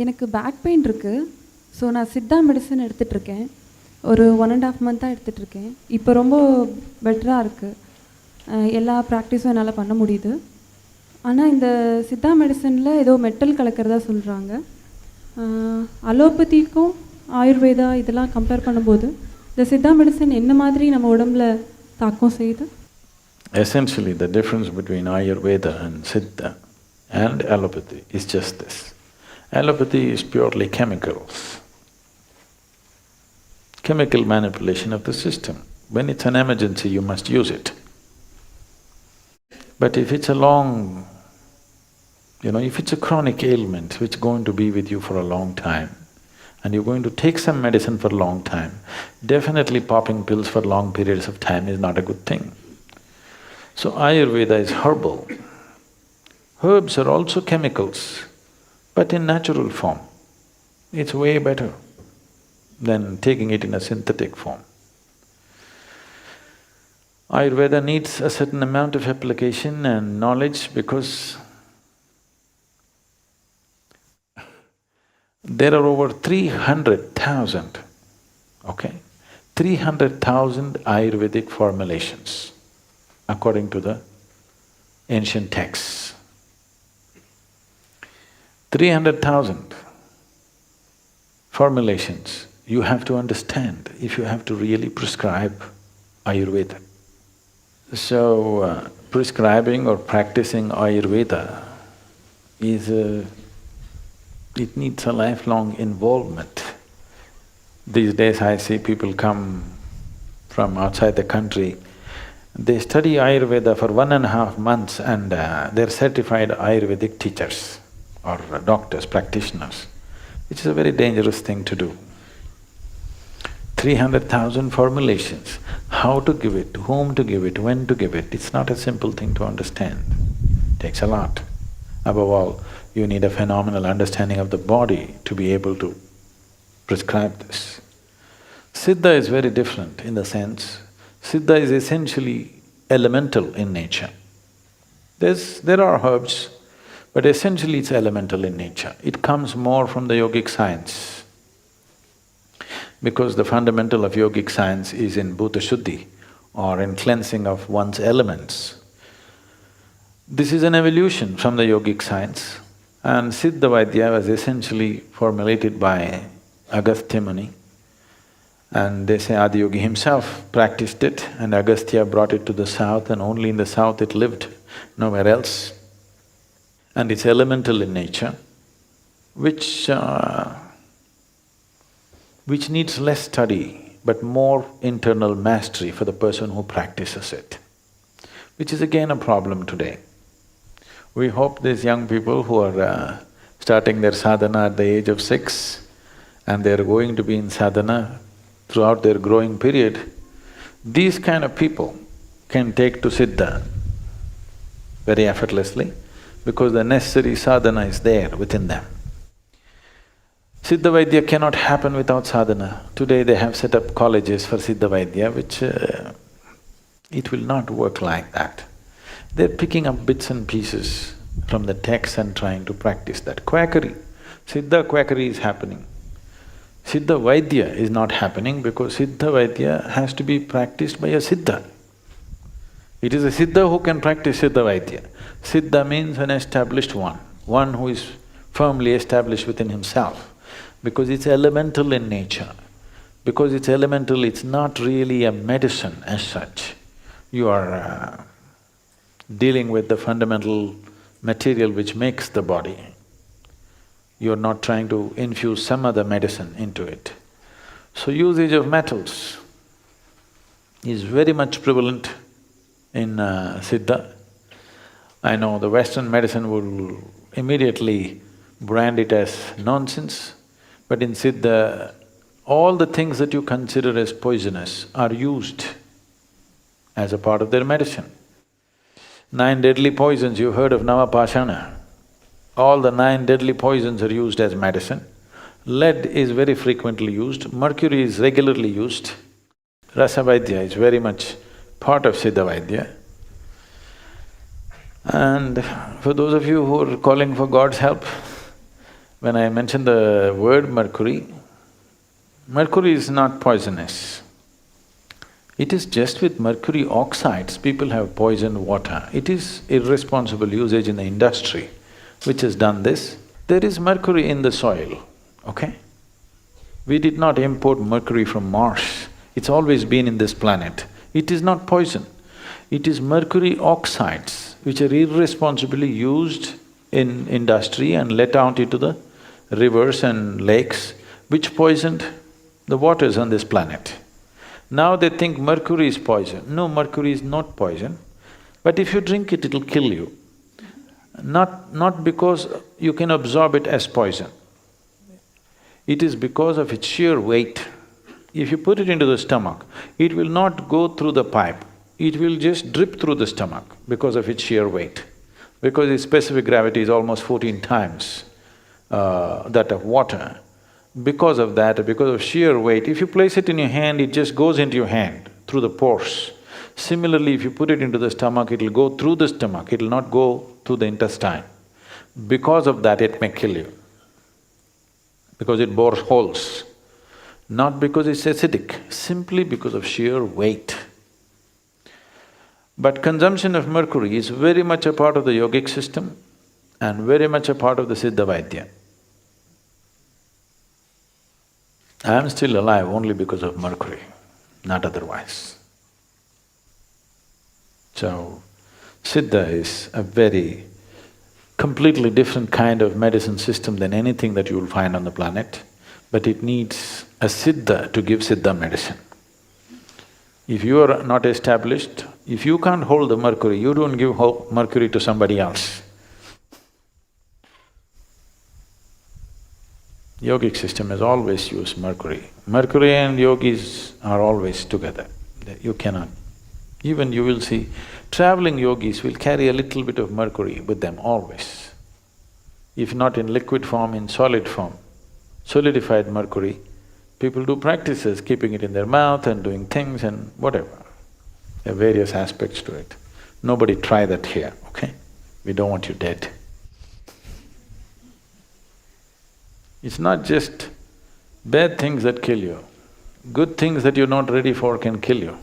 எனக்கு back pain இருக்குது. So நான் சித்தா மெடிசன் எடுத்துகிட்ருக்கேன். ஒரு 1.5 மந்த்தாக எடுத்துகிட்ருக்கேன். இப்போ ரொம்ப பெட்டராக இருக்குது. எல்லா ப்ராக்டிஸும் என்னால் பண்ண முடியுது. ஆனால் இந்த சித்தா மெடிசனில் ஏதோ மெட்டல் கலக்கிறதா சொல்கிறாங்க. அலோபதிக்கும் ஆயுர்வேதா இதெல்லாம் கம்பேர் பண்ணும்போது இந்த சித்தா மெடிசன் என்ன மாதிரி நம்ம உடம்புல தாக்கம் செய்யுது? Essentially, the difference between Ayurveda and Siddha and Allopathy is just this. Allopathy is purely chemicals, chemical manipulation of the system. When it's an emergency, you must use it. But if it's a if it's a chronic ailment which is going to be with you for a long time, and you're going to take some medicine for a long time, definitely popping pills for long periods of time is not a good thing. So Ayurveda is herbal. Herbs are also chemicals, but in natural form. It's way better than taking it in a synthetic form. Ayurveda needs a certain amount of application and knowledge because there are over 300,000, okay? 300,000 Ayurvedic formulations according to the ancient texts. 300,000 formulations you have to understand if you have to really prescribe Ayurveda. So, prescribing or practicing Ayurveda it needs a lifelong involvement. These days I see people come from outside the country, they study Ayurveda for 1.5 months and they're certified Ayurvedic teachers or doctors, practitioners, which is a very dangerous thing to do. 300,000 formulations, how to give it, to whom to give it, when to give it, it's not a simple thing to understand. It takes a lot. Above all, you need a phenomenal understanding of the body to be able to prescribe this. Siddha is very different in the sense, Siddha is essentially elemental in nature. There are herbs, but essentially it's elemental in nature. It comes more from the yogic science, because the fundamental of yogic science is in bhuta shuddhi or in cleansing of one's elements. This is an evolution from the yogic science, and Siddha Vaidya was essentially formulated by Agastya Muni, and they say Adiyogi himself practiced it and Agastya brought it to the south and only in the south it lived, nowhere else. And it's elemental in nature, which needs less study but more internal mastery for the person who practices it, which is again a problem today. We hope these young people who are starting their sadhana at the age of 6 and they're going to be in sadhana throughout their growing period, these kind of people can take to Siddha very effortlessly because the necessary sadhana is there within them. Siddha Vaidya cannot happen without sadhana. Today they have set up colleges for Siddha Vaidya, which it will not work like that. They're picking up bits and pieces from the text and trying to practice that. Quackery, Siddha quackery is happening. Siddha Vaidya is not happening because Siddha Vaidya has to be practiced by a Siddha. It is a Siddha who can practice Siddha Vaidya. Siddha means an established one who is firmly established within himself, because it's elemental in nature. Because it's elemental, it's not really a medicine as such. You are dealing with the fundamental material which makes the body. You're not trying to infuse some other medicine into it. So usage of metals is very much prevalent in Siddha. I know the Western medicine will immediately brand it as nonsense, but in Siddha, all the things that you consider as poisonous are used as a part of their medicine. 9 deadly poisons, you've heard of Navapashana. All the 9 deadly poisons are used as medicine. Lead is very frequently used, mercury is regularly used. Rasa Vaidya is very much part of Siddha Vaidya. And for those of you who are calling for God's help, When I mention the word mercury, mercury is not poisonous. It is just with mercury oxides, people have poisoned water. It is irresponsible usage in the industry which has done this. There is mercury in the soil, okay? We did not import mercury from Mars, it's always been in this planet. It is not poison. It is mercury oxides which are irresponsibly used in industry and let out into the rivers and lakes, which poisoned the waters on this planet. Now they think mercury is poison. No, mercury is not poison, but if you drink it, it'll kill you. Not because you can absorb it as poison. It is because of its sheer weight. If you put it into the stomach, it will not go through the pipe, it will just drip through the stomach because of its sheer weight. Because its specific gravity is almost 14 times that of water. Because of that, because of sheer weight, if you place it in your hand, it just goes into your hand through the pores. Similarly, if you put it into the stomach, it'll go through the stomach, it'll not go through the intestine. Because of that, it may kill you, because it bores holes. Not because it's acidic, simply because of sheer weight. But consumption of mercury is very much a part of the yogic system and very much a part of the Siddha Vaidya. I am still alive only because of mercury, not otherwise. So, Siddha is a very completely different kind of medicine system than anything that you will find on the planet, but it needs a Siddha to give Siddha medicine. If you are not established, if you can't hold the mercury, you don't give mercury to somebody else. Yogic system has always used mercury. Mercury and yogis are always together. You cannot… Even you will see, traveling yogis will carry a little bit of mercury with them always. If not in liquid form, in solid form, solidified mercury, people do practices, keeping it in their mouth and doing things and whatever. There are various aspects to it. Nobody try that here, okay? We don't want you dead. It's not just bad things that kill you, good things that you're not ready for can kill you.